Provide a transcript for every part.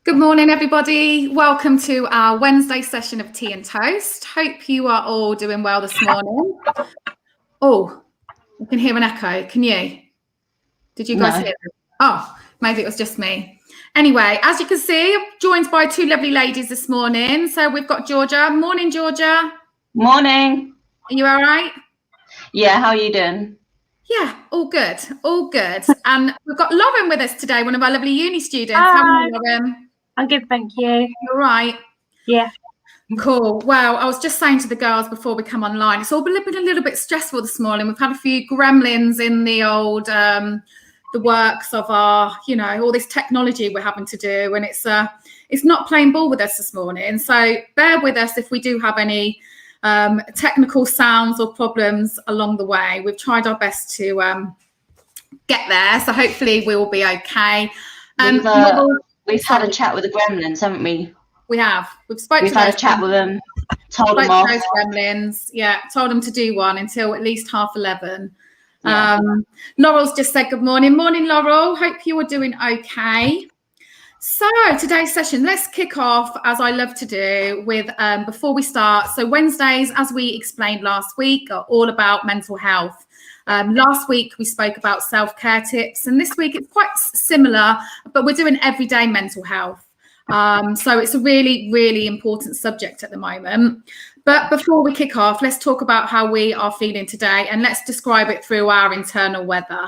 Good morning, everybody. Welcome to our Wednesday session of Tea and Toast. Hope you are all doing well this morning. Oh, I can hear an echo. Can you? Did you guys hear it? Oh, maybe it was just me. Anyway, as you can see, I'm joined by two lovely ladies this morning. So we've got Georgia. Morning, Georgia. Morning. Are you all right? Yeah, how are you doing? Yeah, all good. All good. And we've got Lauryn with us today, one of our lovely uni students. Hi. How are you, Lauryn? I'm good, thank you. All right. Yeah. Cool. Well, I was just saying to the girls before we come online, it's all been a little bit stressful this morning. We've had a few gremlins in the old, the works of our, all this technology we're having to do, and it's not playing ball with us this morning. So bear with us if we do have any technical sounds or problems along the way. We've tried our best to get there, so hopefully we'll be okay. We've had a chat with the gremlins, haven't we? We have. We've had a chat with them, told them off. Gremlins, yeah, told them to do one until at least 11:30. Yeah. Laurel's just said good morning. Morning, Laurel. Hope you are doing okay. So today's session, let's kick off, as I love to do, with before we start. So Wednesdays, as we explained last week, are all about mental health. Last week we spoke about self-care tips, and this week it's quite similar, but we're doing everyday mental health. So it's a really, really important subject at the moment. But before we kick off, let's talk about how we are feeling today, and let's describe it through our internal weather.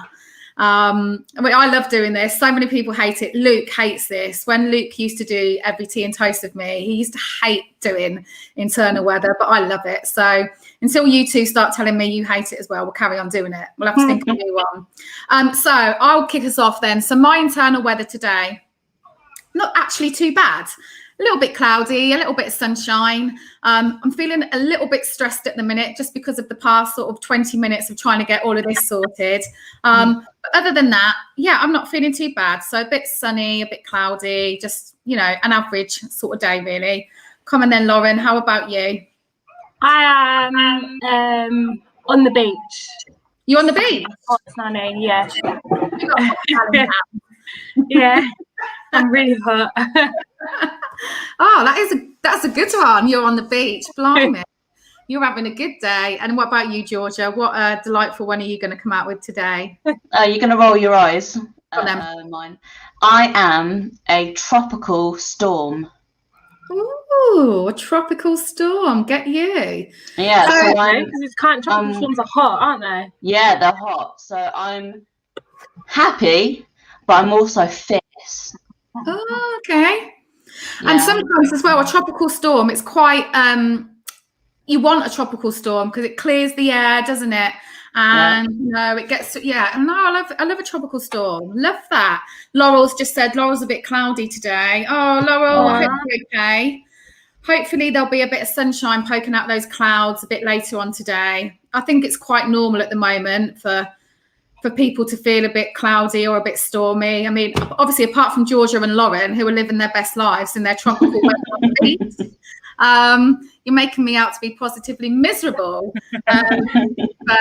I love doing this. So many people hate it. Luke hates this. When Luke used to do every tea and toast with me, he used to hate doing internal weather, but I love it. So until you two start telling me you hate it as well, we'll carry on doing it. We'll have to think of a new one. So I'll kick us off then. So my internal weather today, not actually too bad. A little bit cloudy, a little bit of sunshine. I'm feeling a little bit stressed at the minute just because of the past sort of 20 minutes of trying to get all of this sorted. But other than that, yeah, I'm not feeling too bad. So a bit sunny, a bit cloudy, just, an average sort of day, really. Come on then, Lauryn, how about you? I am on the beach. You on the beach? Hot, sunny, yeah. Yeah, I'm really hot. Oh, that's a good one. You're on the beach. Blimey. You're having a good day. And what about you, Georgia? What a delightful one are you going to come out with today? You're going to roll your eyes. Mine. I am a tropical storm. Ooh, a tropical storm. Get you. Yeah. So because it's kind of tropical storms are hot, aren't they? Yeah, they're hot. So I'm happy, but I'm also fierce. Oh, okay. Yeah. And sometimes as well, a tropical storm, it's quite, you want a tropical storm because it clears the air, doesn't it? And, it gets, and I love a tropical storm. Love that. Laurel's just said Laurel's a bit cloudy today. Oh, Laurel, I hope you're okay. Hopefully there'll be a bit of sunshine poking out those clouds a bit later on today. I think it's quite normal at the moment for people to feel a bit cloudy or a bit stormy. I mean, obviously, apart from Georgia and Lauryn, who are living their best lives in their tropical weather on the beach, you're making me out to be positively miserable. But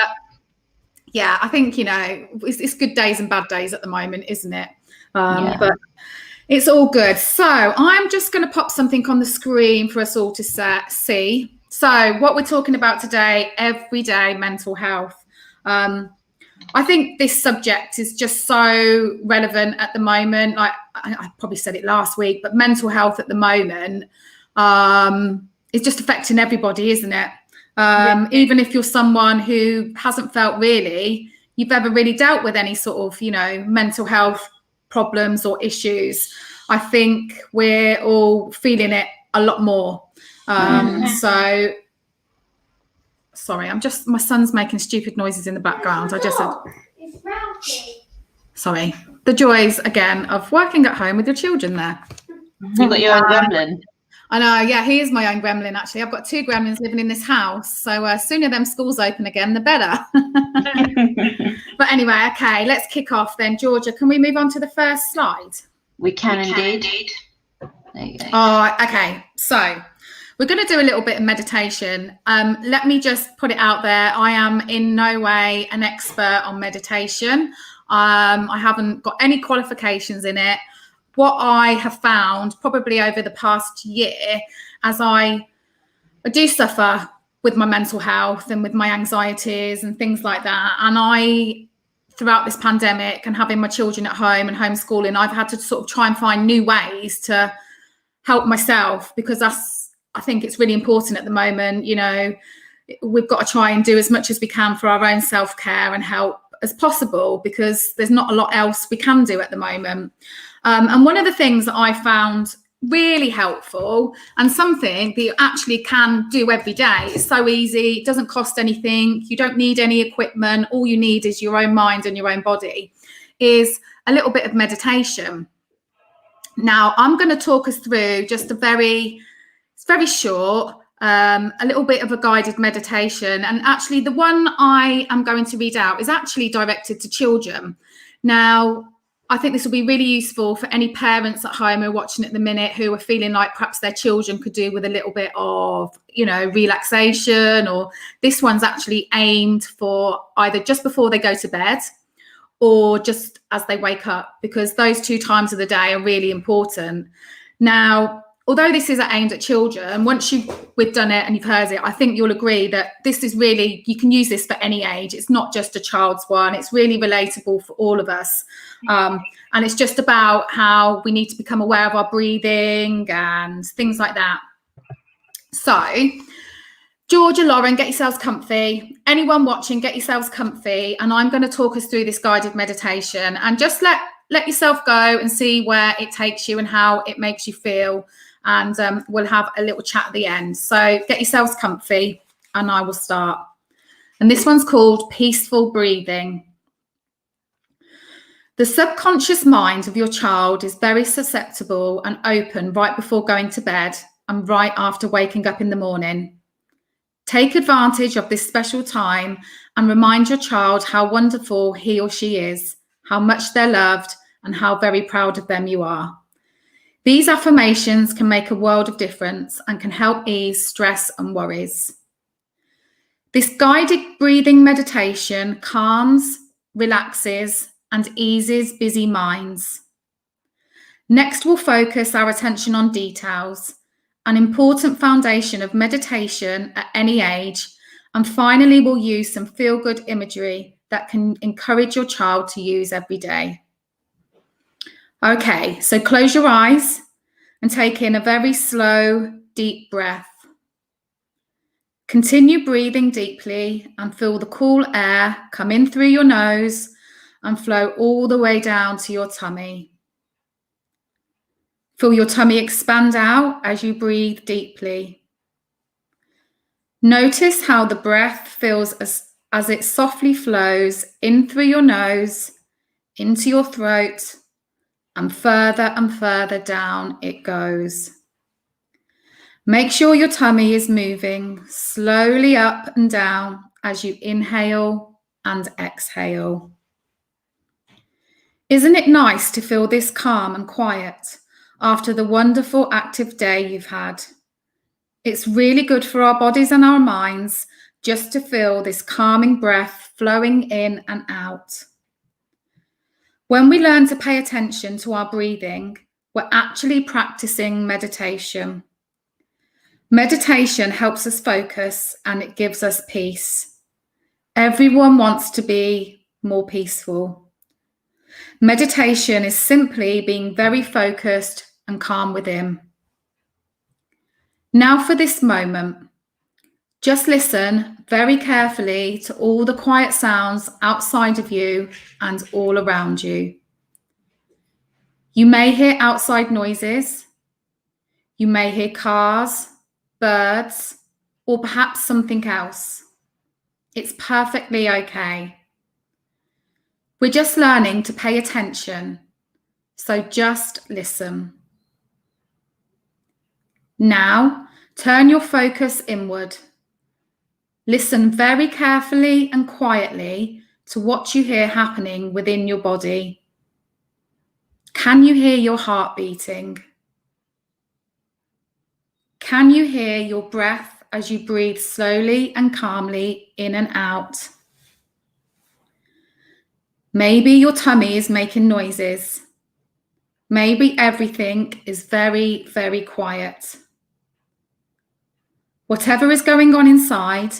yeah, I think, it's good days and bad days at the moment, isn't it? But it's all good. So I'm just going to pop something on the screen for us all to see. So what we're talking about today, everyday mental health. I think this subject is just so relevant at the moment. Like I probably said it last week, but mental health at the moment is just affecting everybody, isn't it? Even if you're someone who hasn't felt you've ever really dealt with any sort of, mental health problems or issues, I think we're all feeling it a lot more. So sorry, my son's making stupid noises in the background. I just said, sorry, the joys again of working at home with your children there. You've got your own gremlin. I know, yeah, he is my own gremlin, actually. I've got two gremlins living in this house. So sooner them schools open again, the better. But anyway, okay, let's kick off then. Georgia, can we move on to the first slide? We can indeed. There you go. Oh, okay. So we're going to do a little bit of meditation. Let me just put it out there. I am in no way an expert on meditation. I haven't got any qualifications in it. what I have found probably over the past year, as I do suffer with my mental health and with my anxieties and things like that. And I, throughout this pandemic and having my children at home and homeschooling, I've had to sort of try and find new ways to help myself, because I think it's really important at the moment. You know, we've got to try and do as much as we can for our own self-care and help as possible, because there's not a lot else we can do at the moment. And one of the things that I found really helpful, and something that you actually can do every day, it's so easy, it doesn't cost anything, you don't need any equipment, all you need is your own mind and your own body, is a little bit of meditation. Now I'm going to talk us through just it's very short, a little bit of a guided meditation. And actually the one I am going to read out is actually directed to children. Now, I think this will be really useful for any parents at home who are watching at the minute who are feeling like perhaps their children could do with a little bit of, you know, relaxation. Or this one's actually aimed for either just before they go to bed or just as they wake up, because those 2 times of the day are really important. Now, although this is aimed at children, once we've done it and you've heard it, I think you'll agree that this is really, you can use this for any age. It's not just a child's one. It's really relatable for all of us. And it's just about how we need to become aware of our breathing and things like that. So, George and Lauryn, get yourselves comfy. Anyone watching, get yourselves comfy. And I'm going to talk us through this guided meditation, and just let yourself go and see where it takes you and how it makes you feel. And we'll have a little chat at the end. So get yourselves comfy and I will start. And this one's called Peaceful Breathing. The subconscious mind of your child is very susceptible and open right before going to bed and right after waking up in the morning. Take advantage of this special time and remind your child how wonderful he or she is, how much they're loved, and how very proud of them you are. These affirmations can make a world of difference and can help ease stress and worries. This guided breathing meditation calms, relaxes, and eases busy minds. Next, we'll focus our attention on details, an important foundation of meditation at any age. And finally, we'll use some feel-good imagery that can encourage your child to use every day. Okay, so close your eyes and take in a very slow, deep breath. Continue breathing deeply and feel the cool air come in through your nose and flow all the way down to your tummy. Feel your tummy expand out as you breathe deeply. Notice how the breath feels as it softly flows in through your nose, into your throat, and further down it goes. Make sure your tummy is moving slowly up and down as you inhale and exhale. Isn't it nice to feel this calm and quiet after the wonderful active day you've had? It's really good for our bodies and our minds just to feel this calming breath flowing in and out. When we learn to pay attention to our breathing, we're actually practicing meditation. Meditation helps us focus and it gives us peace. Everyone wants to be more peaceful. Meditation is simply being very focused and calm within. Now for this moment, just listen very carefully to all the quiet sounds outside of you and all around you. You may hear outside noises. You may hear cars, birds, or perhaps something else. It's perfectly okay. We're just learning to pay attention, so just listen. Now, turn your focus inward. Listen very carefully and quietly to what you hear happening within your body. Can you hear your heart beating? Can you hear your breath as you breathe slowly and calmly in and out? Maybe your tummy is making noises. Maybe everything is very, very quiet. Whatever is going on inside,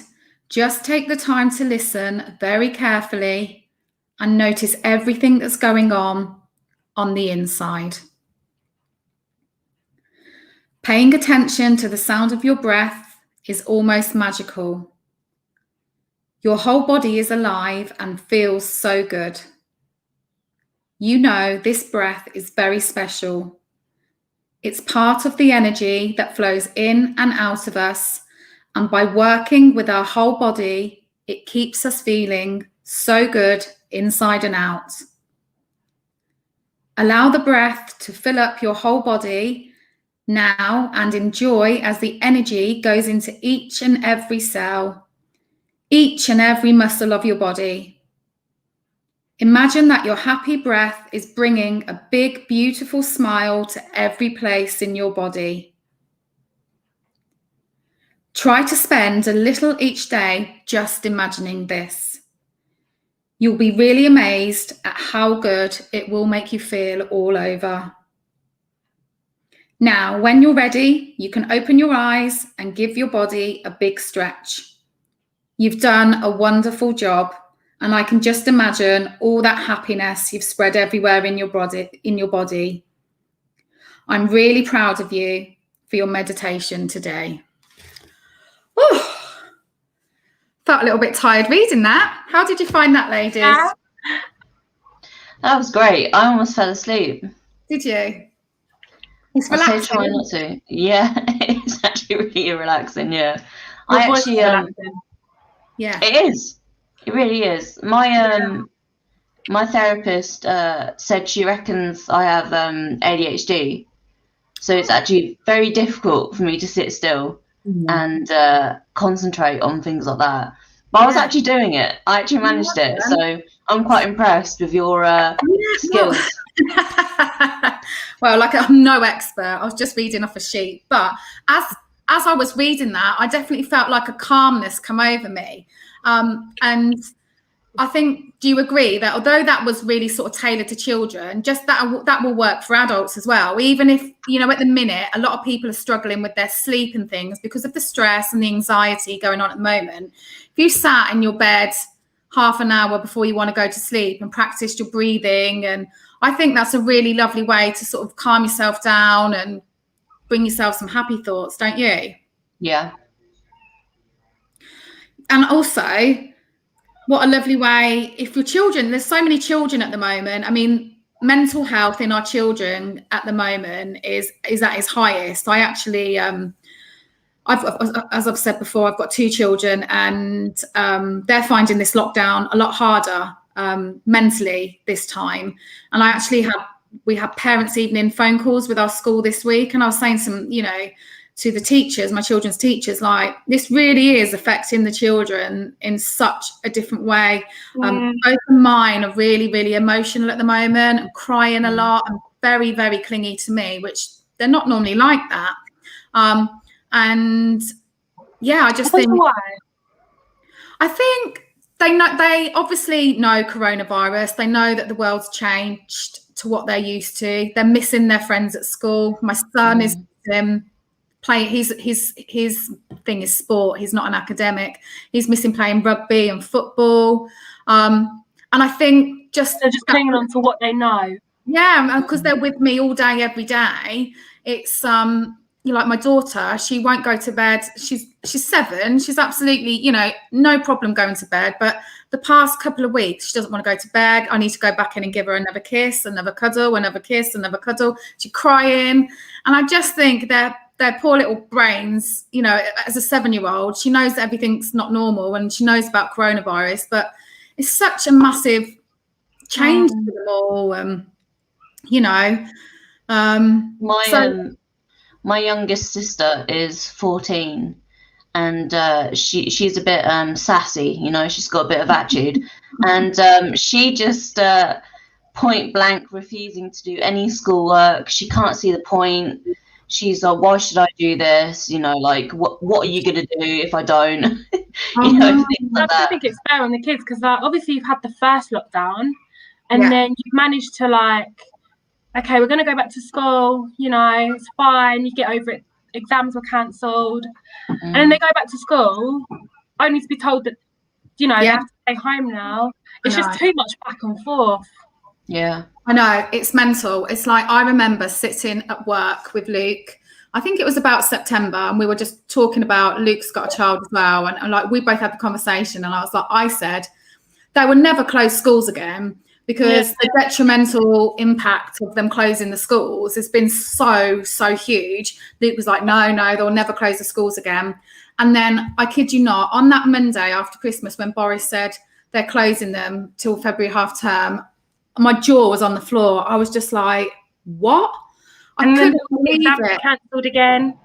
just take the time to listen very carefully and notice everything that's going on the inside. Paying attention to the sound of your breath is almost magical. Your whole body is alive and feels so good. You know this breath is very special. It's part of the energy that flows in and out of us, and by working with our whole body, it keeps us feeling so good inside and out. Allow the breath to fill up your whole body now and enjoy as the energy goes into each and every cell, each and every muscle of your body. Imagine that your happy breath is bringing a big, beautiful smile to every place in your body. Try to spend a little each day just imagining this. You'll be really amazed at how good it will make you feel all over. Now, when you're ready, you can open your eyes and give your body a big stretch. You've done a wonderful job, and I can just imagine all that happiness you've spread everywhere in your body. I'm really proud of you for your meditation today. Oh, felt a little bit tired reading that. How did you find that, ladies? That was great. I almost fell asleep. Did you? It's I relaxing. say try not to. Yeah, it's actually really relaxing. Yeah, Your I voice actually is relaxing. Yeah. It is. It really is. My therapist said she reckons I have ADHD, so it's actually very difficult for me to sit still and concentrate on things like that. But I was actually doing it. I actually managed it, so I'm quite impressed with your skills. Well, like I'm no expert. I was just reading off a sheet, but as I was reading that, I definitely felt like a calmness come over me. And I think, do you agree that although that was really sort of tailored to children, just that will work for adults as well? Even if, you know, at the minute, a lot of people are struggling with their sleep and things because of the stress and the anxiety going on at the moment. If you sat in your bed half an hour before you want to go to sleep and practiced your breathing, and I think that's a really lovely way to sort of calm yourself down and bring yourself some happy thoughts, don't you? Yeah. And also, what a lovely way, if your children, there's so many children at the moment. I mean, mental health in our children at the moment is at its highest. I actually, as I've said before, I've got 2 children, and they're finding this lockdown a lot harder mentally this time. And we had parents' evening phone calls with our school this week, and I was saying to the teachers, my children's teachers, like, this really is affecting the children in such a different way. Both of mine are really, really emotional at the moment and crying a lot and very, very clingy to me, which they're not normally like that. And yeah, I just think why. I think they obviously know coronavirus. They know that the world's changed to what they're used to. They're missing their friends at school. My son is playing. His thing is sport. He's not an academic. He's missing playing rugby and football. And I think they're just clinging on to what they know. Yeah, because they're with me all day, every day. It's like my daughter, she won't go to bed. She's 7. She's absolutely, no problem going to bed. But the past couple of weeks, she doesn't want to go to bed. I need to go back in and give her another kiss, another cuddle, another kiss, another cuddle. She's crying. And I just think their poor little brains, as a 7-year-old, she knows that everything's not normal and she knows about coronavirus, but it's such a massive change for them all. My youngest sister is 14, and she's a bit sassy. She's got a bit of attitude, and she just point blank refusing to do any schoolwork. She can't see the point. She's like, why should I do this? Like, what are you going to do if I don't? Things like that. I think it's fair on the kids because obviously you've had the first lockdown, and then you've managed to okay, we're going to go back to school, you know, it's fine, you get over it, exams were cancelled. And then they go back to school only to be told that, you know, they have to stay home now. It's just too much back and forth. Yeah. I know, it's mental. It's like, I remember sitting at work with Luke, I think it was about September, and we were just talking about, Luke's got a child as well, and like we both had the conversation, and I said they will never close schools again, because the detrimental impact of them closing the schools has been so huge. Luke was like, no, they'll never close the schools again. And then, I kid you not, on that Monday after Christmas, when Boris said they're closing them till February half term, my jaw was on the floor. I was just like, what? I couldn't believe it. Cancelled again.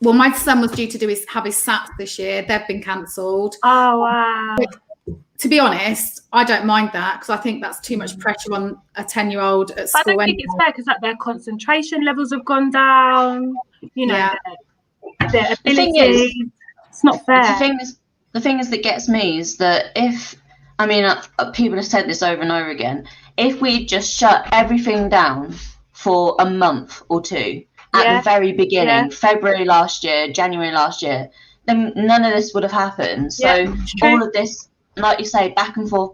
Well, my son was due to have his SATs this year. They've been cancelled. Oh, wow. But, to be honest, I don't mind that, because I think that's too much pressure on a 10-year-old at school. I don't think it's fair, because like, their concentration levels have gone down. You know, their ability. The thing is, it's not fair. The thing is that gets me is that people have said this over and over again. If we just shut everything down for a month or two at the very beginning, February last year, January last year, then none of this would have happened. So all of this, like you say, back and forth.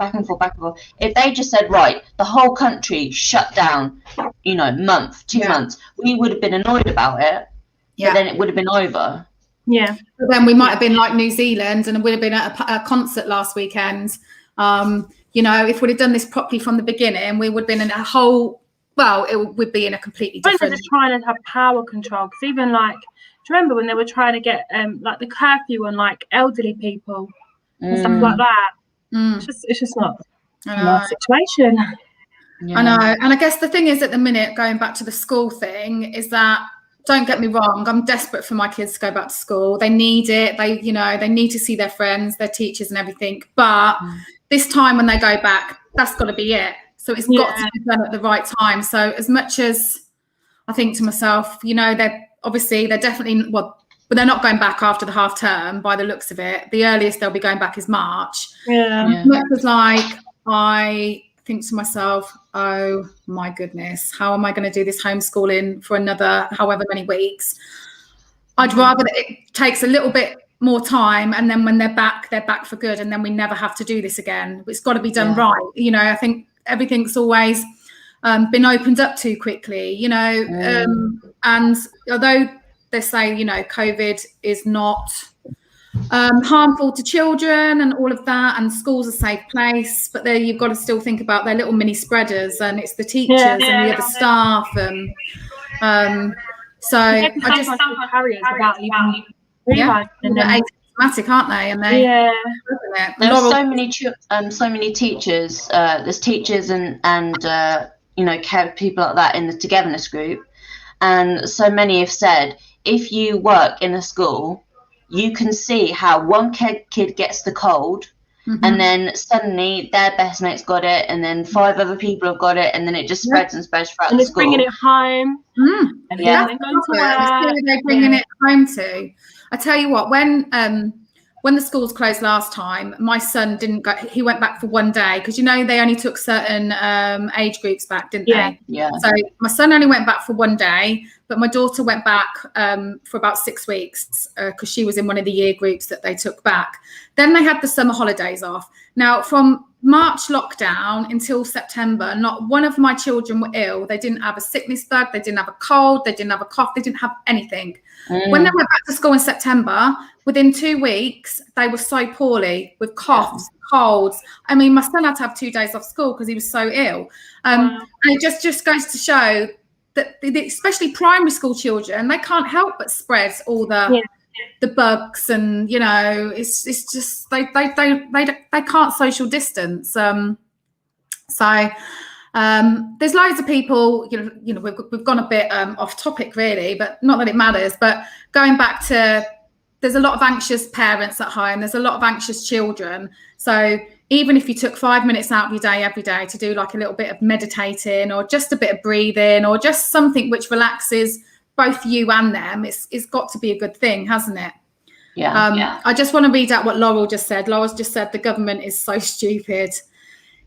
If they just said, right, the whole country shut down, you know, month, 2 months, we would have been annoyed about it. But then it would have been over. Yeah. But then we might have been like New Zealand, and we'd have been at a concert last weekend. You know, if we'd have done this properly from the beginning, we would have been in a whole, well, it would be in a completely different. They're just trying to have power control, because even like, do you remember when they were trying to get like the curfew on like elderly people and stuff like that? It's just not a nice situation. I know. And I guess the thing is, at the minute, going back to the school thing, is that, don't get me wrong, I'm desperate for my kids to go back to school. They need it. They need to see their friends, their teachers and everything. But this time when they go back, that's got to be it. So it's got to be done at the right time. So as much as I think to myself, you know, they're definitely, but they're not going back after the half term by the looks of it. The earliest they'll be going back is March. As much as like, I think to myself, oh my goodness, how am I going to do this homeschooling for another however many weeks? I'd rather that it takes a little bit more time, and then when they're back for good, and then we never have to do this again. It's got to be done right. You know, I think everything's always been opened up too quickly, you know, and although they say, you know, COVID is not harmful to children and all of that, and school's a safe place, but there you've got to still think about their little mini spreaders, and it's the teachers and the other staff, and so I just about even they're asymptomatic, aren't they? And there's so many teachers. There's teachers and you know, care people like that in the togetherness group, and so many have said, if you work in a school, you can see how one kid gets the cold, and then suddenly their best mate's got it, and then 5 other people have got it, and then it just spreads and spreads throughout the school. And bringing it home. And they're bringing it home to. I tell you what, when the schools closed last time, my son didn't go. He went back for 1 day, because you know they only took certain age groups back, didn't they? Yeah. So my son only went back for 1 day, but my daughter went back for about 6 weeks, because she was in one of the year groups that they took back. Then they had the summer holidays off. Now, from March lockdown until September, not one of my children were ill. They didn't have a sickness bug. They didn't have a cold. They didn't have a cough. They didn't have anything. When they went back to school in September, within 2 weeks, they were so poorly with coughs, colds. I mean, my son had to have 2 days off school because he was so ill. And it just goes to show that especially primary school children, they can't help but spread all the bugs, and you know, it's just they can't social distance. So there's loads of people, you know, we've gone a bit off topic really, but not that it matters. But going back to, there's a lot of anxious parents at home. There's a lot of anxious children. So even if you took 5 minutes out of your day every day to do like a little bit of meditating, or just a bit of breathing, or just something which relaxes both you and them, it's got to be a good thing, hasn't it? I just want to read out what Laurel just said. Laurel's just said the government is so stupid.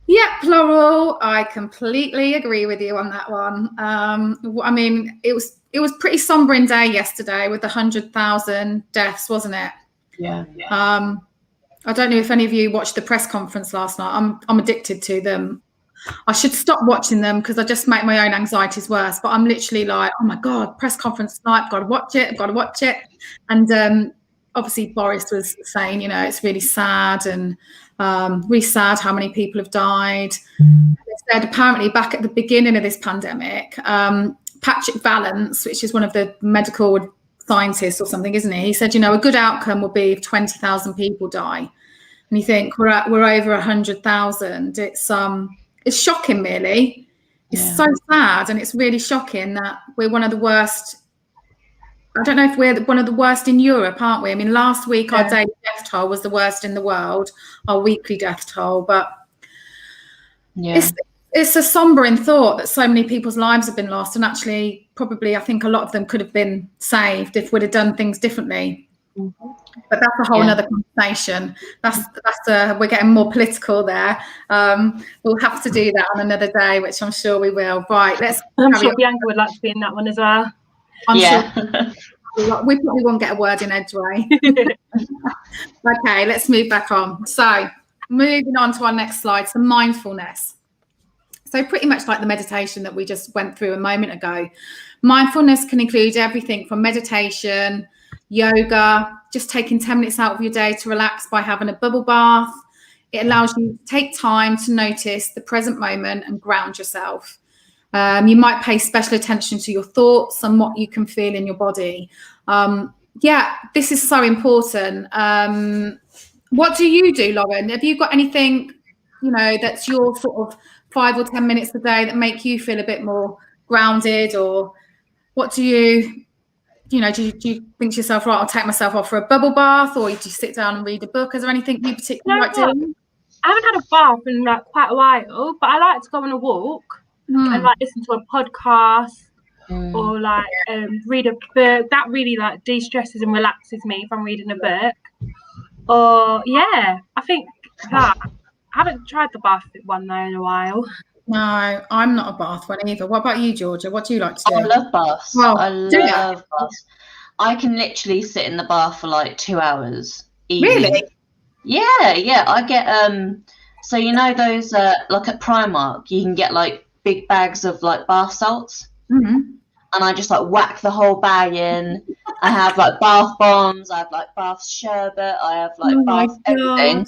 Yeah, Lauryn, I completely agree with you on that one. I mean, it was pretty sombering day yesterday with the 100,000 deaths, wasn't it? Yeah. I don't know if any of you watched the press conference last night. I'm addicted to them. I should stop watching them because I just make my own anxieties worse. But I'm literally like, oh my God, press conference tonight, I've got to watch it, I've got to watch it. And obviously Boris was saying, you know, it's really sad and really sad how many people have died. They said apparently back at the beginning of this pandemic, Patrick Vallance, which is one of the medical scientists or something, isn't he? He said, you know, a good outcome will be if 20,000 people die. And you think we're over 100,000. It's shocking, really. It's so sad, and it's really shocking that we're one of the worst. I don't know if we're one of the worst in Europe, aren't we? I mean, last week our daily death toll was the worst in the world, our weekly death toll. But it's a sombering thought that so many people's lives have been lost, and actually, probably, I think a lot of them could have been saved if we'd have done things differently. But that's a whole other conversation. That's we're getting more political there. We'll have to do that on another day, which I'm sure we will. Right, I'm sure Bianca would like to be in that one as well. I'm sure we probably won't get a word in edgeway. Okay, let's move back on. So moving on to our next slide, so mindfulness. So pretty much like the meditation that we just went through a moment ago, mindfulness can include everything from meditation, yoga, just taking 10 minutes out of your day to relax by having a bubble bath. It allows you to take time to notice the present moment and ground yourself. You might pay special attention to your thoughts and what you can feel in your body. This is so important. What do you do, Lauryn? Have you got anything, you know, that's your sort of 5 or 10 minutes a day that make you feel a bit more grounded? Or what do you know, do you think to yourself, right, I'll take myself off for a bubble bath, or do you sit down and read a book? Is there anything you particularly like doing? I haven't had a bath in like quite a while, but I like to go on a walk and like listen to a podcast or like read a book. That really like de-stresses and relaxes me if I'm reading a book. Or I think that I haven't tried the bath one though in a while. No, I'm not a bath one either. What about you, Georgia? What do you like to do? I love baths. Well, I love baths. I can literally sit in the bath for like 2 hours. Easy. Really? Yeah. I get so you know those like at Primark you can get like big bags of like bath salts. And I just like whack the whole bag in. I have like bath bombs, I have like bath sherbet, I have like bath everything.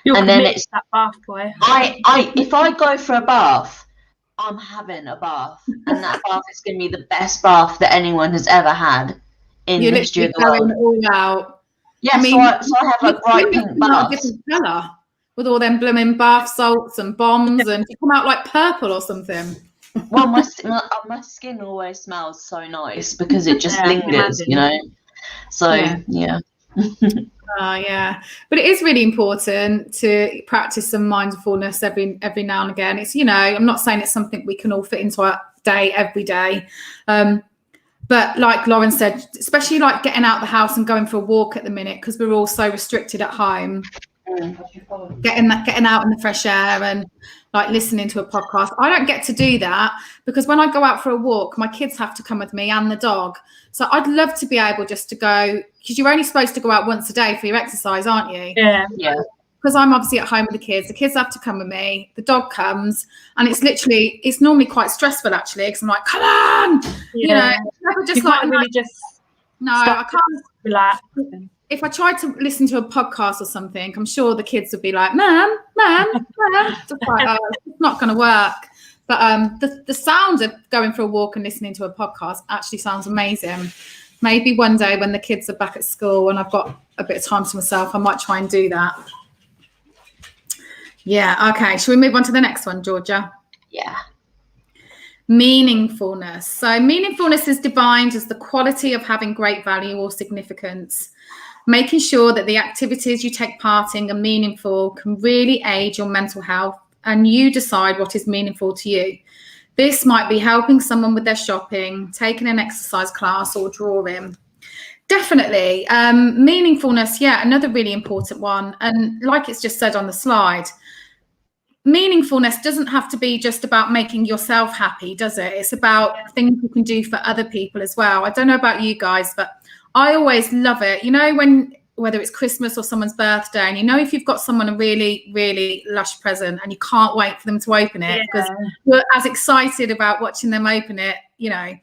And then it's that bath boy. If I go for a bath, I'm having a bath, and that bath is going to be the best bath that anyone has ever had in the history of the world. All out. Yeah, I mean, so I have like bright pink baths. Different colour with all them blooming bath salts and bombs, and you come out like purple or something. Well, my skin always smells so nice because it just lingers, you know. So yeah. But it is really important to practice some mindfulness every now and again. It's, you know, I'm not saying it's something we can all fit into our day every day, but like Lauryn said, especially like getting out the house and going for a walk at the minute because we're all so restricted at home. Getting out in the fresh air and like listening to a podcast. I don't get to do that because when I go out for a walk, my kids have to come with me and the dog. So I'd love to be able just to go, because you're only supposed to go out once a day for your exercise, aren't you? Yeah. Because I'm obviously at home with the kids. The kids have to come with me. The dog comes, and it's normally quite stressful actually, because I'm like, come on, you know. Just like really just I can't relax. If I tried to listen to a podcast or something, I'm sure the kids would be like, Mum. Just like, it's not going to work. But the sound of going for a walk and listening to a podcast actually sounds amazing. Maybe one day when the kids are back at school and I've got a bit of time to myself, I might try and do that. Yeah, okay. Shall we move on to the next one, Georgia? Yeah. Meaningfulness. So meaningfulness is defined as the quality of having great value or significance. Making sure that the activities you take part in are meaningful can really aid your mental health, and you decide what is meaningful to you. This might be helping someone with their shopping, taking an exercise class, or drawing. Definitely. Meaningfulness, another really important one. And like it's just said on the slide, meaningfulness doesn't have to be just about making yourself happy, does it? It's about things you can do for other people as well. I don't know about you guys, but I always love it. You know, whether it's Christmas or someone's birthday, and you know, if you've got someone a really, really lush present and you can't wait for them to open it because you're as excited about watching them open it, you know.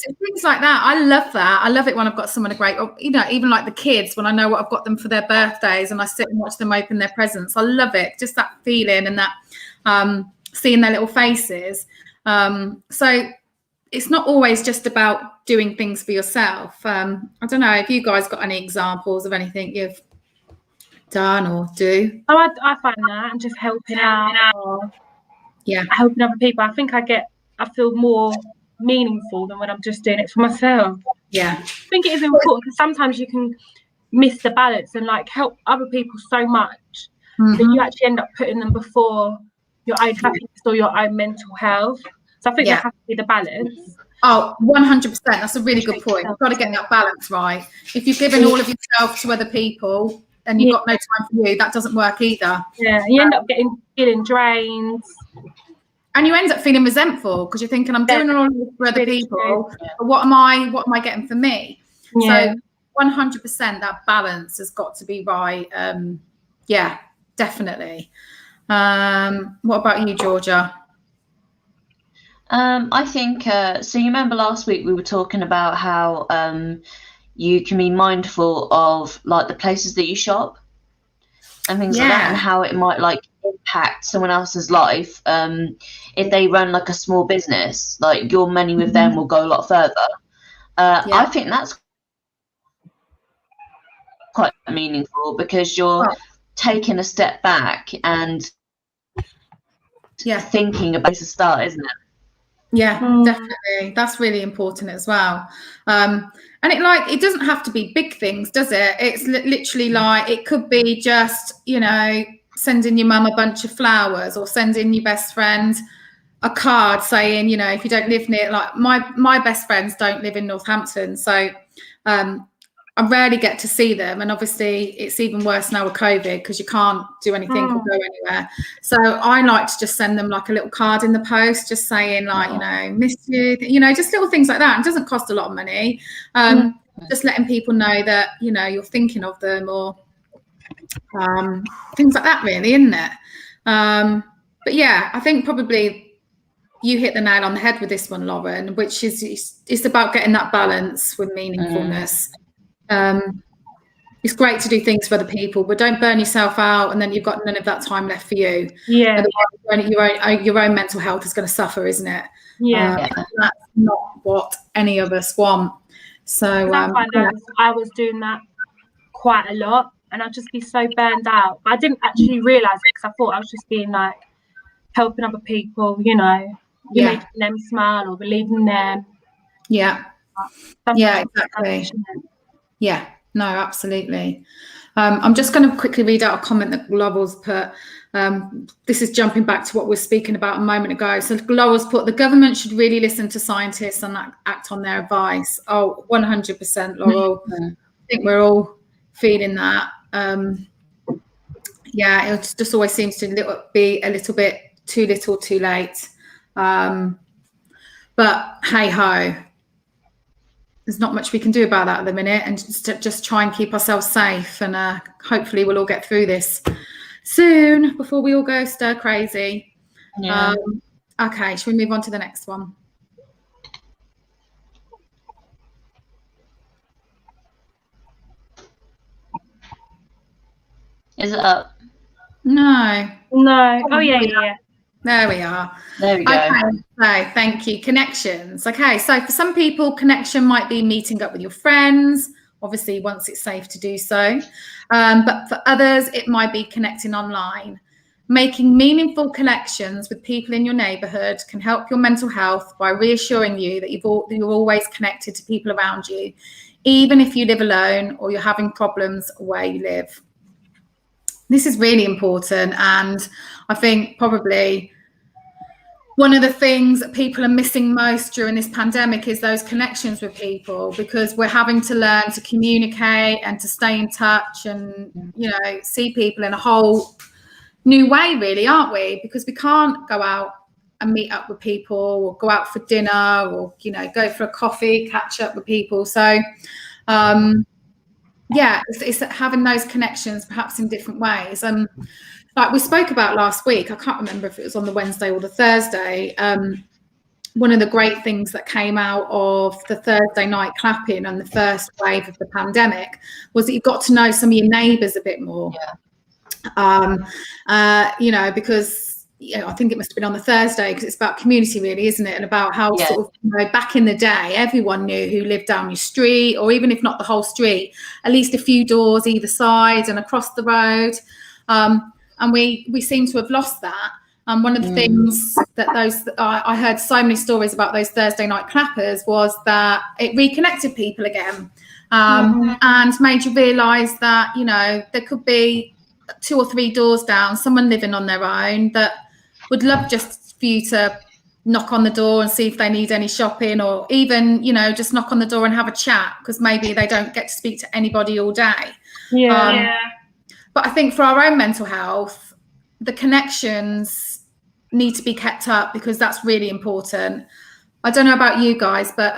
So things like that, I love that. I love it when I've got someone a great, you know, even like the kids, when I know what I've got them for their birthdays and I sit and watch them open their presents. I love it, just that feeling and that seeing their little faces. So it's not always just about doing things for yourself. I don't know if you guys got any examples of anything you've done or do. Oh, I find that and just helping out, or helping other people. I think I feel more meaningful than when I'm just doing it for myself. I think it is important because sometimes you can miss the balance and like help other people so much that you actually end up putting them before your own happiness or your own mental health. So I think there has to be the balance. Oh, 100%. That's a really good point. You've got to get that balance right. If you're giving all of yourself to other people and you've got no time for you, that doesn't work either. Yeah, you end up feeling drained. And you end up feeling resentful because you're thinking, I'm doing all this for other people, but what am I getting for me? So 100% that balance has got to be right. Definitely. What about you, Georgia? I think so. You remember last week we were talking about how you can be mindful of like the places that you shop and things like that, and how it might like impact someone else's life. If they run like a small business, like your money with them will go a lot further. I think that's quite meaningful because you're taking a step back and thinking about the start, isn't it? Definitely. That's really important as well. And it doesn't have to be big things, does it? It's literally like, it could be just, you know, sending your mum a bunch of flowers or sending your best friend a card saying, you know, if you don't live near, like my best friends don't live in Northampton. So I rarely get to see them. And obviously it's even worse now with COVID because you can't do anything or go anywhere. So I like to just send them like a little card in the post, just saying like, you know, miss you, you know, just little things like that. It doesn't cost a lot of money. Just letting people know that, you know, you're thinking of them or things like that really, isn't it? But yeah, I think probably you hit the nail on the head with this one, Lauryn, which is it's about getting that balance with meaningfulness. It's great to do things for other people, but don't burn yourself out and then you've got none of that time left for you. Otherwise, your own mental health is going to suffer, isn't it? That's not what any of us want. So I was doing that quite a lot and I'd just be so burned out, but I didn't actually realize it because I thought I was just being like helping other people, you know, making them smile or believing them. Exactly. No, absolutely. I'm just going to quickly read out a comment that Laurel's put. This is jumping back to what we were speaking about a moment ago. So Laurel's put, the government should really listen to scientists and act on their advice. Oh, 100%, Laurel. I think we're all feeling that. It just always seems to be a little bit too little too late. But hey ho. There's not much we can do about that at the minute, and just try and keep ourselves safe, and hopefully we'll all get through this soon before we all go stir crazy. Okay, shall we move on to the next one? Is it up? No. Oh yeah. There we are. There we go. Okay, so thank you. Connections. Okay, so for some people, connection might be meeting up with your friends, obviously once it's safe to do so. But for others, it might be connecting online. Making meaningful connections with people in your neighbourhood can help your mental health by reassuring you that you're always connected to people around you, even if you live alone or you're having problems where you live. This is really important, and I think probably one of the things that people are missing most during this pandemic is those connections with people, because we're having to learn to communicate and to stay in touch and, you know, see people in a whole new way, really, aren't we? Because we can't go out and meet up with people, or go out for dinner, or, you know, go for a coffee, catch up with people. So yeah, it's having those connections perhaps in different ways. Like we spoke about last week, I can't remember if it was on the Wednesday or the Thursday, one of the great things that came out of the Thursday night clapping and the first wave of the pandemic was that you got to know some of your neighbours a bit more. You know, because, you know, I think it must have been on the Thursday, because it's about community, really, isn't it? And about how sort of, you know, back in the day, everyone knew who lived down your street, or even if not the whole street, at least a few doors either side and across the road. And we seem to have lost that. One of the things that I heard so many stories about those Thursday night clappers was that it reconnected people again, and made you realise that, you know, there could be 2 or 3 doors down, someone living on their own that would love just for you to knock on the door and see if they need any shopping, or even, you know, just knock on the door and have a chat, because maybe they don't get to speak to anybody all day. But I think for our own mental health, the connections need to be kept up, because that's really important. I don't know about you guys, but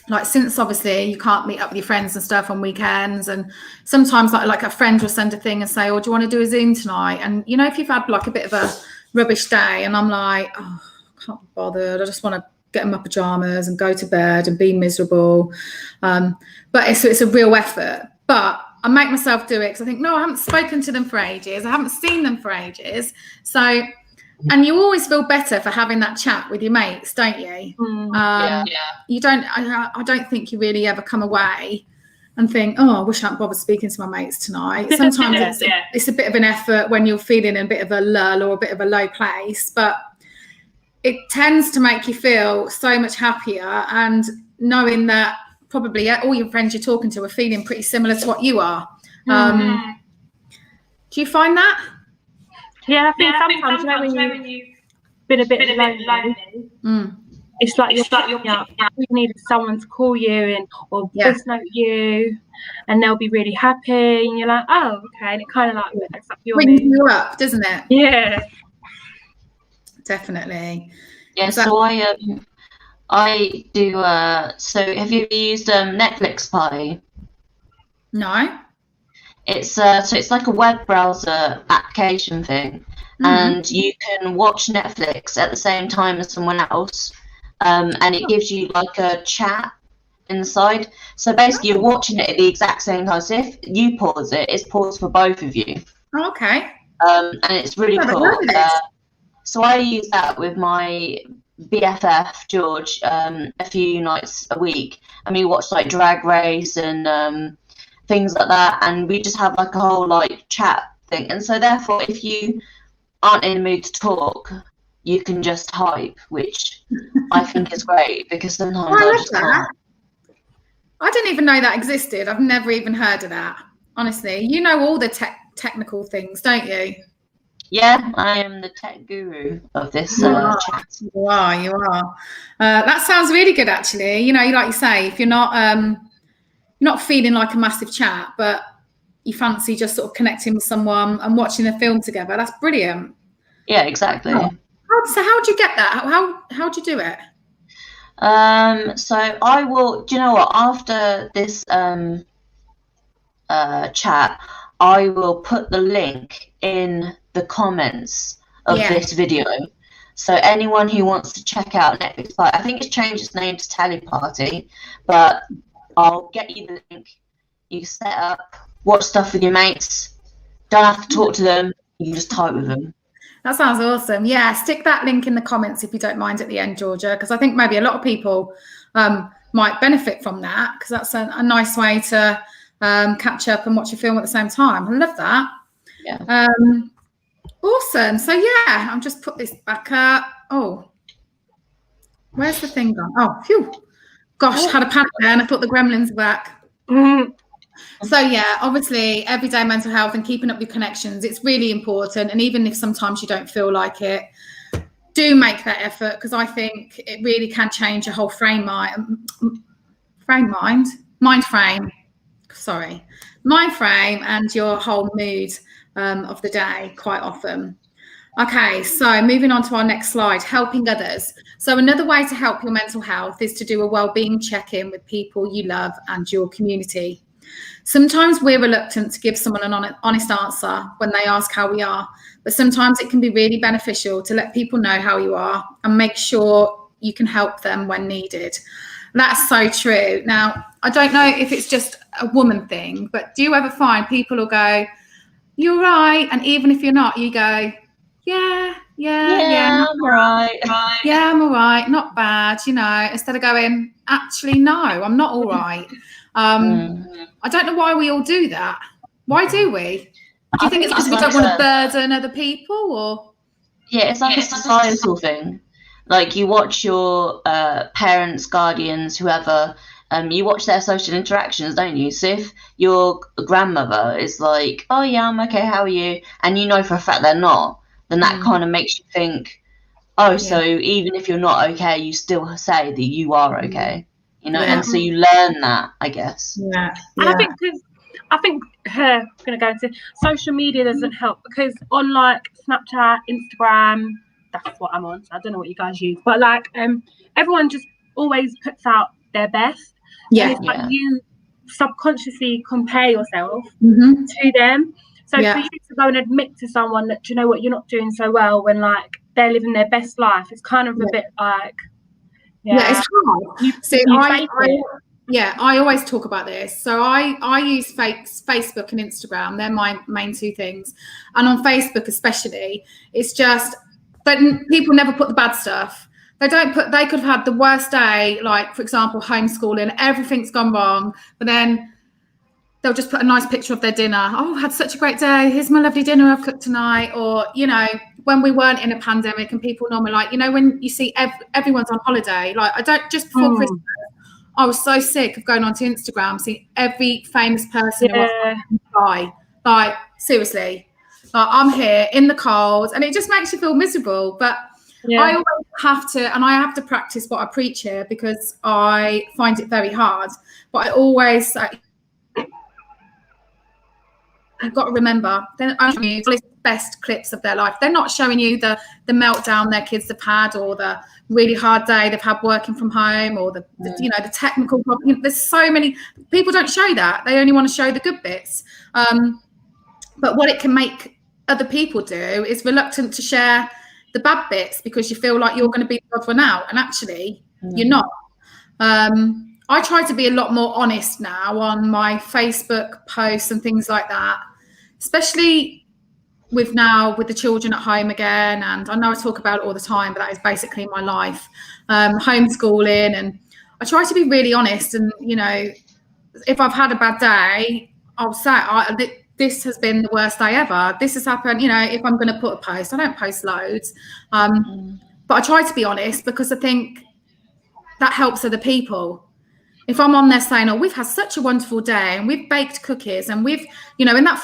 like, since obviously you can't meet up with your friends and stuff on weekends, and sometimes like a friend will send a thing and say, oh, do you want to do a Zoom tonight? And, you know, if you've had like a bit of a rubbish day, and I'm like, oh, I can't be bothered, I just want to get in my pajamas and go to bed and be miserable. But it's a real effort. But I make myself do it, because I think, no, I haven't spoken to them for ages, I haven't seen them for ages. So, and you always feel better for having that chat with your mates, don't you? You don't. I don't think you really ever come away and think, oh, I wish I hadn't bothered speaking to my mates tonight. Sometimes it's a bit of an effort when you're feeling in a bit of a lull or a bit of a low place, but it tends to make you feel so much happier, and knowing that probably all your friends you're talking to are feeling pretty similar to what you are. Do you find that? Yeah, I think sometimes, you know, when you've been a bit lonely, it's like you need someone to call you and or voice note you, and they'll be really happy, and you're like, oh, okay, and it kind of like lifts up your brings you up, doesn't it? Yeah, definitely. Yeah. So I do. So have you ever used Netflix Party? No. It's so it's like a web browser application thing, and you can watch Netflix at the same time as someone else, and it gives you like a chat inside. So basically, you're watching it at the exact same time. So if you pause it, it's paused for both of you. Okay. And it's really cool. So I use that with my BFF George a few nights a week, and we watch like Drag Race and things like that, and we just have like a whole like chat thing. And so therefore, if you aren't in the mood to talk, you can just type, which I think is great, because sometimes I just can't. I didn't even know that existed. I've never even heard of that, honestly. You know all the technical things, don't you? Yeah, I am the tech guru of this chat. You are. That sounds really good, actually. You know, like you say, if you're not feeling like a massive chat, but you fancy just sort of connecting with someone and watching a film together, that's brilliant. Yeah, exactly. So how do you get that? How do you do it? So I will, do you know what, after this chat, I will put the link in the comments of this video. So anyone who wants to check out Netflix Party, I think it's changed its name to Tally Party, but I'll get you the link. You set up, watch stuff with your mates. Don't have to talk to them. You can just type with them. That sounds awesome. Yeah, stick that link in the comments if you don't mind at the end, Georgia, because I think maybe a lot of people might benefit from that, because that's a nice way to catch up and watch a film at the same time. I love that. Yeah. Awesome. So yeah, I'll just put this back up. Oh, where's the thing gone? Oh, phew. Gosh, had a panic there, and I thought the gremlins were back. So yeah, obviously everyday mental health and keeping up your connections, it's really important. And even if sometimes you don't feel like it, do make that effort, because I think it really can change your whole mind frame and your whole mood. of the day quite often. Okay, so moving on to our next slide, helping others. So another way to help your mental health is to do a well-being check-in with people you love and your community. Sometimes we're reluctant to give someone an honest answer when they ask how we are, but sometimes it can be really beneficial to let people know how you are and make sure you can help them when needed. That's so true. Now, I don't know if it's just a woman thing, but do you ever find people will go, "You're right," and even if you're not, you go, yeah, I'm all right. yeah, I'm all right, not bad, you know, instead of going, actually, no, I'm not all right. I don't know why we all do that. Why do we? Do you think it's because we don't want to burden other people, or? Yeah, it's like a societal thing. Like, you watch your parents, guardians, whoever, you watch their social interactions, don't you? So if your grandmother is like, "Oh yeah, I'm okay, how are you?" and you know for a fact they're not, then that kind of makes you think, oh, so even if you're not okay, you still say that you are okay, you know, and so you learn that, I guess. Yeah. And I think I'm going to go into social media doesn't help, because on like Snapchat, Instagram, that's what I'm on. So I don't know what you guys use, but like everyone just always puts out their best. Yeah. And it's like you subconsciously compare yourself to them. So for you to go and admit to someone that, you know what, you're not doing so well when like they're living their best life, it's kind of a bit like, it's hard. I always talk about this. So I use Facebook and Instagram. They're my main two things. And on Facebook especially, it's just that people never put the bad stuff. They could have had the worst day, like, for example, homeschooling, everything's gone wrong, but then they'll just put a nice picture of their dinner. Oh, had such a great day. Here's my lovely dinner I've cooked tonight. Or, you know, when we weren't in a pandemic and people normally like, you know, when you see everyone's on holiday, like just before Christmas, I was so sick of going onto Instagram, seeing every famous person who was like, seriously, like, I'm here in the cold, and it just makes you feel miserable. But I always have to practice what I preach here, because I find it very hard. But I always say, you've got to remember, they're only showing you the best clips of their life. They're not showing you the meltdown their kids have had, or the really hard day they've had working from home, or the you know, the technical problem. You know, there's so many people don't show that. They only want to show the good bits. But what it can make other people do is reluctant to share the bad bits, because you feel like you're going to be the odd one out, and actually you're not. I try to be a lot more honest now on my Facebook posts and things like that, especially with the children at home again. And I know I talk about it all the time, but that is basically my life, homeschooling. And I try to be really honest. And, you know, if I've had a bad day, I'll say, this has been the worst day ever. This has happened. You know, if I'm going to put a post, I don't post loads. But I try to be honest, because I think that helps other people. If I'm on there saying, oh, we've had such a wonderful day and we've baked cookies, and we've, you know, in the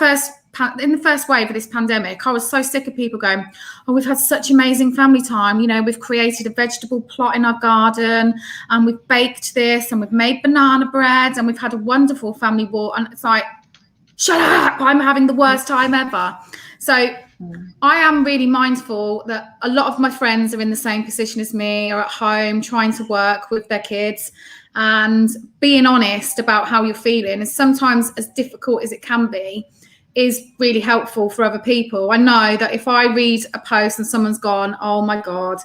first wave of this pandemic, I was so sick of people going, oh, we've had such amazing family time. You know, we've created a vegetable plot in our garden, and we've baked this, and we've made banana bread, and we've had a wonderful family walk. And it's like, shut up, I'm having the worst time ever. So I am really mindful that a lot of my friends are in the same position as me, are at home trying to work with their kids, and being honest about how you're feeling is sometimes, as difficult as it can be, is really helpful for other people. I know that if I read a post and someone's gone, oh my God,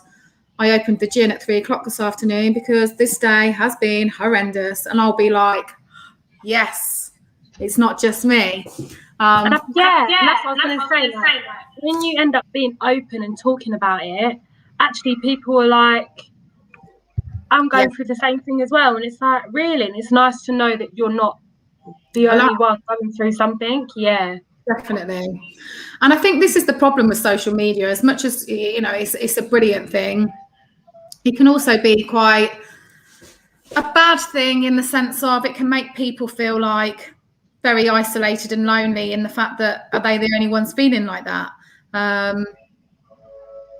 I opened the gin at 3:00 this afternoon because this day has been horrendous. And I'll be like, yes, it's not just me. And that's what I was going to say. Like, when you end up being open and talking about it, actually people are like, I'm going through the same thing as well. And it's like, really? And it's nice to know that you're not the only one going through something. Yeah. Definitely. And I think this is the problem with social media. As much as, you know, it's a brilliant thing, it can also be quite a bad thing, in the sense of it can make people feel like very isolated and lonely, in the fact that, are they the only ones feeling like that?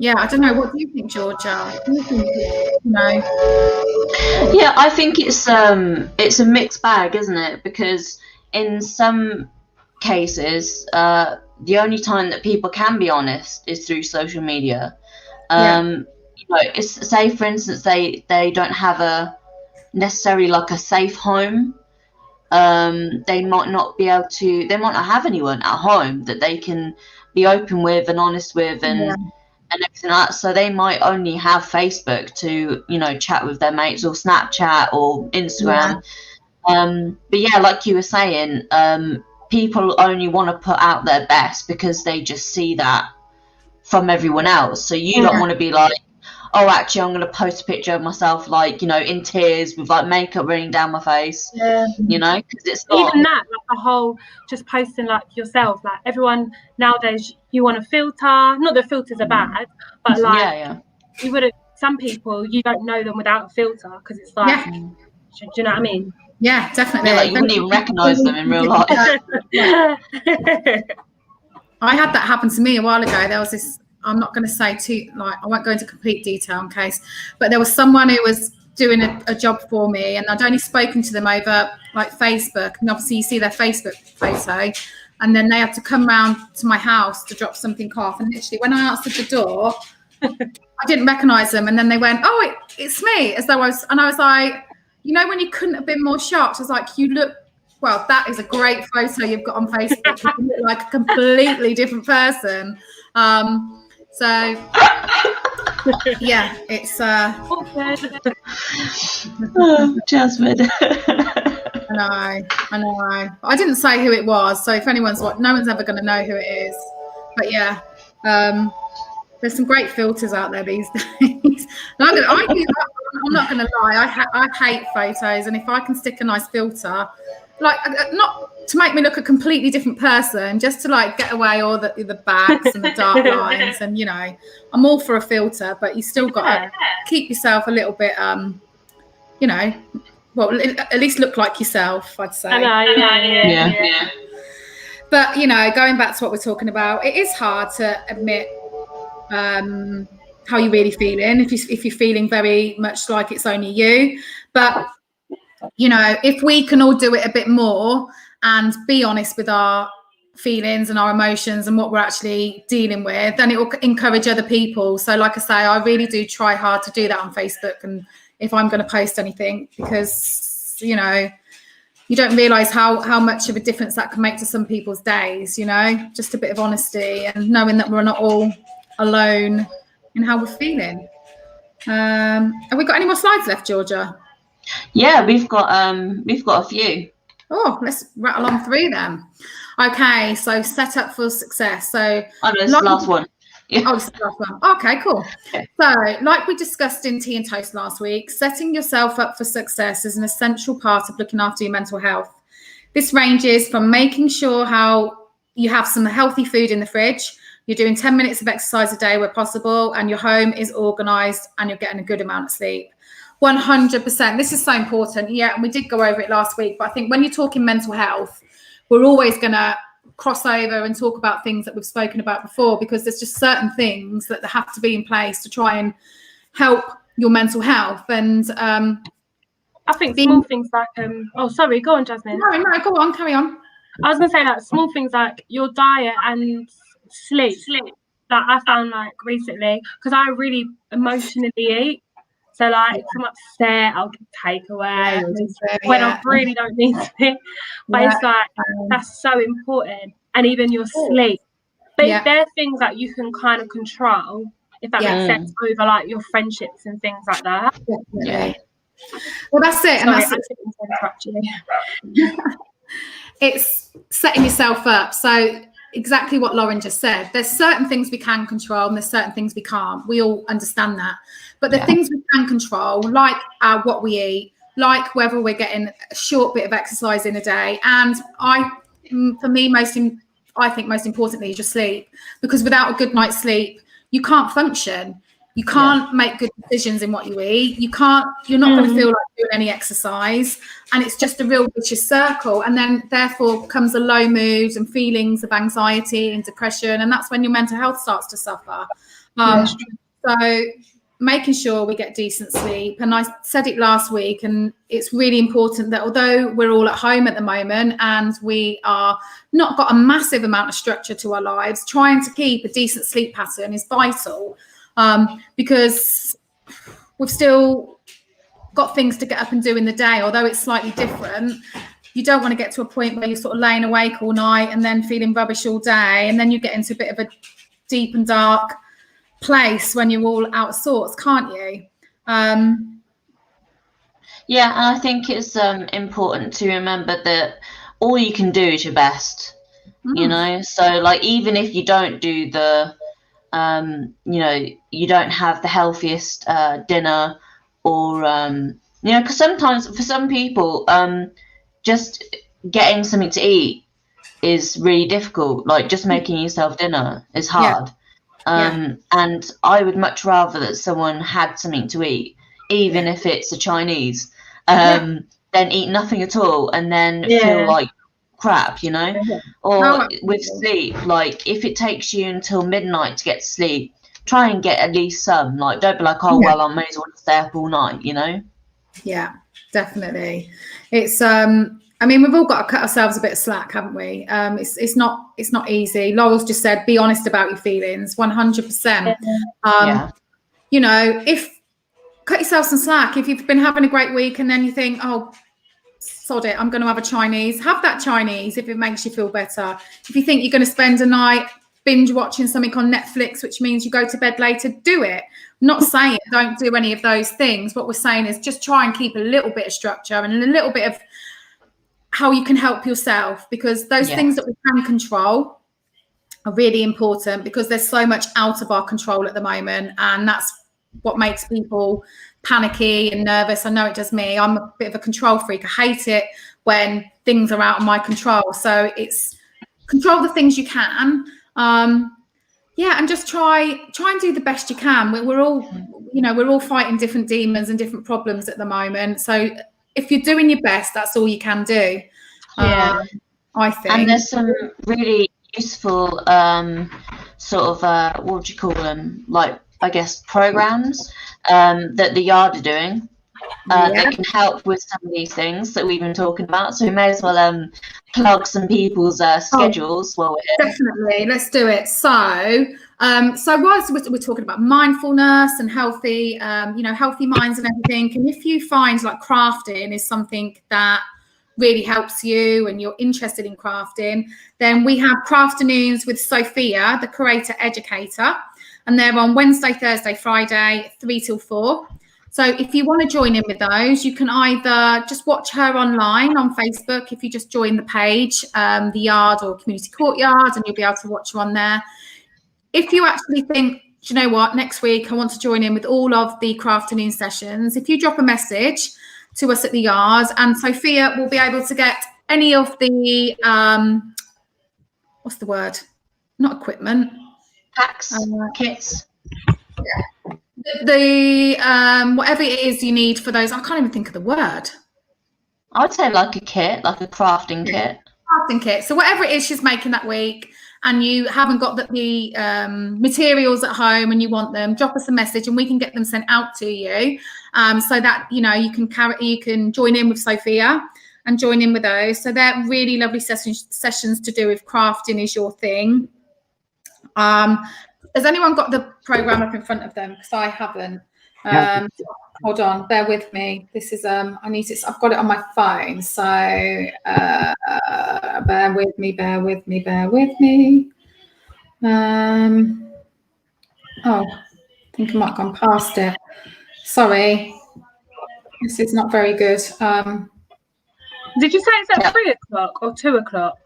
I don't know. What do you think, Georgia? Do you think, you know? Yeah, I think it's a mixed bag, isn't it? Because in some cases, the only time that people can be honest is through social media. You know, it's, say for instance they don't have a necessarily like a safe home. They might not be able to, they might not have anyone at home that they can be open with and honest with and everything like that. So they might only have Facebook to, you know, chat with their mates, or Snapchat or Instagram. But yeah, like you were saying, people only want to put out their best because they just see that from everyone else. So you don't want to be like, oh, actually, I'm going to post a picture of myself, like, you know, in tears with like makeup running down my face, you know, because it's not... Even that, like the whole just posting like yourself, like everyone nowadays, you want to filter. Not that filters are bad, but like you wouldn't. Some people you don't know them without a filter because it's like, do you know what I mean? Yeah, definitely. Yeah, like you wouldn't even recognise them in real life. I had that happen to me a while ago. There was this, I'm not going to say I won't go into complete detail in case, but there was someone who was doing a job for me, and I'd only spoken to them over like Facebook, and obviously you see their Facebook photo, and then they had to come round to my house to drop something off, and literally when I answered the door, I didn't recognise them, and then they went, "Oh, it's me," as though I was like, you know, when you couldn't have been more shocked. I was like, you look, well, that is a great photo you've got on Facebook. You look like a completely different person. So yeah, it's oh, Jasmin. I know. I didn't say who it was, so if anyone's no one's ever going to know who it is. But yeah, there's some great filters out there these days. I'm not going to lie. I hate photos, and if I can stick a nice filter, like not to make me look a completely different person, just to like get away all the bags and the dark lines, and you know, I'm all for a filter, but you still got to keep yourself a little bit, you know, well, at least look like yourself, I'd say. Yeah. But you know, going back to what we're talking about, it is hard to admit how you're really feeling if you're feeling very much like it's only you. But you know, if we can all do it a bit more and be honest with our feelings and our emotions and what we're actually dealing with, then it will encourage other people. So like I say, I really do try hard to do that on Facebook, and if I'm going to post anything, because you know, you don't realize how much of a difference that can make to some people's days, you know, just a bit of honesty and knowing that we're not all alone in how we're feeling. Have we got any more slides left, Georgia? Yeah, we've got a few. Oh, let's rattle on through them. Okay, so set up for success. So this is the last one. Yeah. Oh, this is the last one. Okay, cool. Okay. So, like we discussed in Tea and Toast last week, setting yourself up for success is an essential part of looking after your mental health. This ranges from making sure how you have some healthy food in the fridge, you're doing 10 minutes of exercise a day where possible, and your home is organised and you're getting a good amount of sleep. 100%. This is so important. Yeah, and we did go over it last week, but I think when you're talking mental health, we're always going to cross over and talk about things that we've spoken about before, because there's just certain things that have to be in place to try and help your mental health. And I think small things like oh, sorry, go on, Jasmin. No, go on, carry on. I was going to say that small things like your diet and sleep that I found like recently, because I really emotionally eat. So like if I'm upset, I'll get takeaway when I really don't need to be. But it's like that's so important. And even your sleep. But if there are things that you can kind of control, if that makes sense, over like your friendships and things like that. Yeah. Well, that's it. Sorry, it's setting yourself up. So exactly what Lauryn just said. There's certain things we can control and there's certain things we can't. We all understand that. But the things we can control, like what we eat, like whether we're getting a short bit of exercise in a day, and I think most importantly is your sleep, because without a good night's sleep, you can't function. You can't make good decisions in what you eat. You're not going to feel like doing any exercise, and it's just a real vicious circle. And then therefore comes a low mood and feelings of anxiety and depression, and that's when your mental health starts to suffer. So making sure we get decent sleep. And I said it last week, and it's really important that although we're all at home at the moment and we are not got a massive amount of structure to our lives, trying to keep a decent sleep pattern is vital, because we've still got things to get up and do in the day, although it's slightly different. You don't want to get to a point where you're sort of laying awake all night and then feeling rubbish all day, and then you get into a bit of a deep and dark place when you're all out of sorts, can't you? Yeah, and I think it's important to remember that all you can do is your best, you know. So like, even if you don't do the you know, you don't have the healthiest dinner, or you know, because sometimes for some people just getting something to eat is really difficult. Like, just making yourself dinner is hard. And I would much rather that someone had something to eat, even if it's a Chinese, than eat nothing at all and then feel like crap, you know. Or with sleep, like, if it takes you until midnight to get to sleep, try and get at least some. Like, don't be like, oh well, I may as well stay up all night, you know. Yeah, definitely. It's I mean, we've all got to cut ourselves a bit of slack, haven't we? It's not easy. Laurel's just said, be honest about your feelings, 100%. You know, cut yourself some slack. If you've been having a great week and then you think, oh, sod it, I'm going to have a Chinese, have that Chinese if it makes you feel better. If you think you're going to spend a night binge watching something on Netflix, which means you go to bed later, do it. Not saying don't do any of those things. What we're saying is just try and keep a little bit of structure and a little bit of how you can help yourself, because those things that we can control are really important, because there's so much out of our control at the moment, and that's what makes people panicky and nervous. I know it does me. I'm a bit of a control freak. I hate it when things are out of my control. So it's control the things you can. And just try and do the best you can. We're all, you know, we're all fighting different demons and different problems at the moment. So if you're doing your best, that's all you can do. I think. And there's some really useful sort of what do you call them? Like, I guess, programs that the Yard are doing that can help with some of these things that we've been talking about. So we may as well plug some people's schedules while we're here. Definitely, let's do it. So whilst we're talking about mindfulness and healthy, you know, healthy minds and everything, and if you find like crafting is something that really helps you and you're interested in crafting, then we have Crafternoons with Sophia, the creator educator, and they're on Wednesday, Thursday, Friday, 3 till 4. So if you want to join in with those, you can either just watch her online on Facebook if you just join the page, the Yard or Community Courtyard, and you'll be able to watch her on there. If you actually think, do you know what, next week I want to join in with all of the Crafternoon sessions, if you drop a message to us at the Yard, and Sophia will be able to get any of the, what's the word? Not equipment. Packs, kits. The whatever it is you need for those. I can't even think of the word. I'd say like a kit, like a crafting kit. Crafting kit. So whatever it is she's making that week, and you haven't got the materials at home and you want them, drop us a message and we can get them sent out to you, so that, you know, you can join in with Sophia and join in with those. So they're really lovely sessions to do if crafting is your thing. Has anyone got the program up in front of them? Because I haven't. Hold on, bear with me. This is I need to. I've got it on my phone. So bear with me. Oh, I think I might have gone past it. Sorry, this is not very good. Did you say it's at 3 o'clock or 2 o'clock?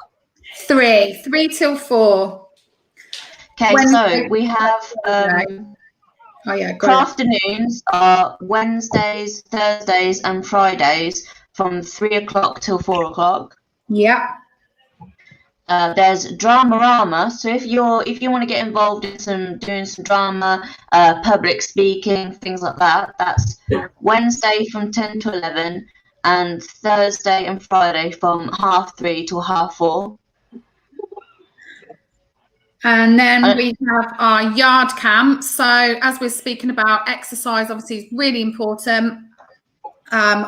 3 till 4. Okay, so we have Crafternoons are Wednesdays, Thursdays, and Fridays from 3 o'clock till 4 o'clock. Yeah. There's Dramarama. So if you want to get involved in doing some drama, public speaking, things like that, that's Wednesday from 10 to 11, and Thursday and Friday from 3:30 to 4:30. And then we have our yard camp. So as we're speaking about exercise, obviously is really important.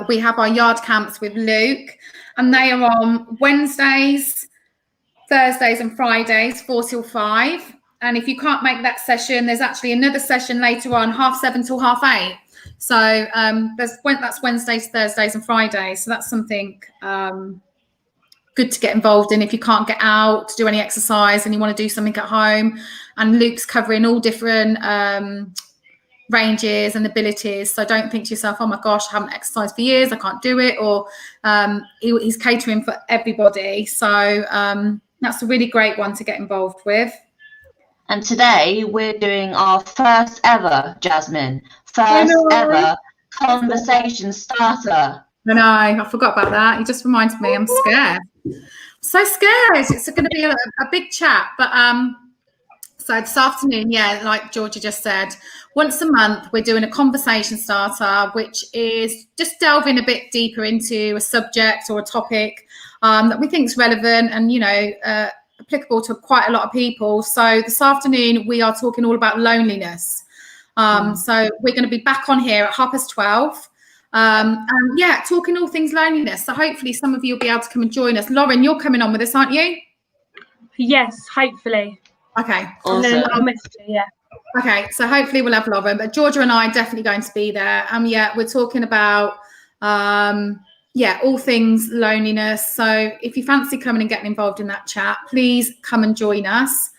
We have our yard camps with Luke, and they are on Wednesdays, Thursdays and Fridays, 4 till 5. And if you can't make that session, there's actually another session later on, 7:30 till 8:30. So that's Wednesdays, Thursdays and Fridays. So that's something good to get involved in if you can't get out to do any exercise and you want to do something at home. And Luke's covering all different ranges and abilities. So don't think to yourself, oh my gosh, I haven't exercised for years, I can't do it. Or he's catering for everybody. So that's a really great one to get involved with. And today we're doing our first ever, Jasmin, ever conversation starter. I know, I forgot about that. You just reminded me. I'm scared. So scared. It's going to be a big chat. But so this afternoon, yeah, like Georgia just said, once a month we're doing a conversation starter, which is just delving a bit deeper into a subject or a topic that we think is relevant and, you know, applicable to quite a lot of people. So this afternoon we are talking all about loneliness. So we're going to be back on here at 12:30. And yeah, talking all things loneliness. So hopefully some of you will be able to come and join us. Lauryn, you're coming on with us, aren't you? Yes, hopefully. Okay. And then I'll message you, yeah. Okay, so hopefully we'll have Lauryn, but Georgia and I are definitely going to be there. Yeah, we're talking about all things loneliness. So if you fancy coming and getting involved in that chat, please come and join us.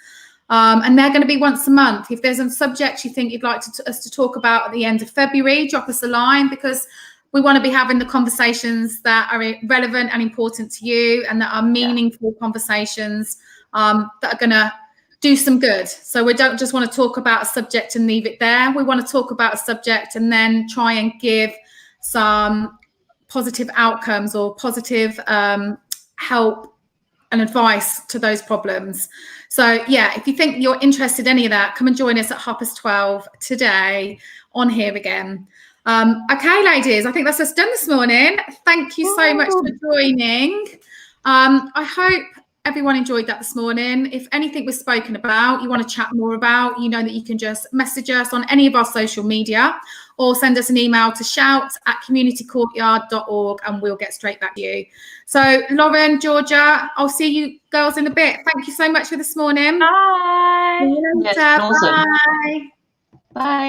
And they're going to be once a month. If there's a subject you think you'd like us to talk about at the end of February, drop us a line, because we want to be having the conversations that are relevant and important to you and that are meaningful conversations that are going to do some good. So we don't just want to talk about a subject and leave it there. We want to talk about a subject and then try and give some positive outcomes or positive help and advice to those problems. So yeah, if you think you're interested in any of that, come and join us at 12:30 today on here again. Okay, ladies, I think that's us done this morning. Thank you so much for joining. I hope everyone enjoyed that this morning. If anything was spoken about, you want to chat more about, you know that you can just message us on any of our social media or send us an email to shout@communitycourtyard.org and we'll get straight back to you. So Lauryn, Georgia, I'll see you girls in a bit. Thank you so much for this morning. Bye. See you later. Yes, awesome. Bye. Bye.